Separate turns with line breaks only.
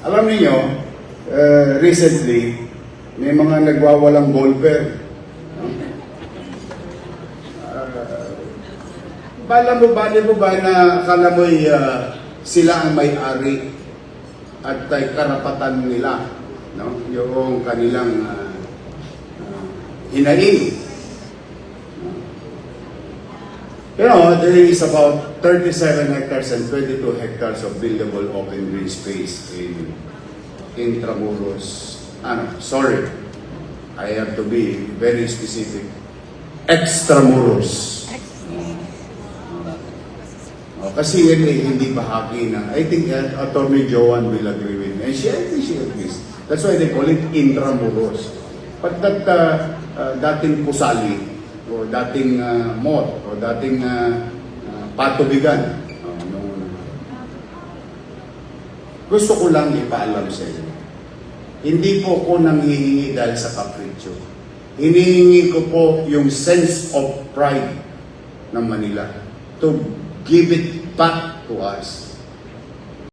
Alam niyo, recently, may mga nagwawalang ballpen. Bali mo ba na akala mo'y sila ang may-ari at karapatan nila, no? Yung kanilang hinaing. You know, there is about 37 hectares and 22 hectares of buildable open green space in Intramuros. Sorry, I have to be very specific. Extramuros. Kasi yan hindi bahagi ng, I think Attorney Joanne will agree with me. And I think she agrees. That's why they call it Intramuros. But that dating pusali, o dating mot, o dating patubigan. Gusto ko lang ipaalam sa inyo. Hindi po ko nanghihingi dahil sa kapritsyo. Hinihingi ko po yung sense of pride ng Manila to give it back to us.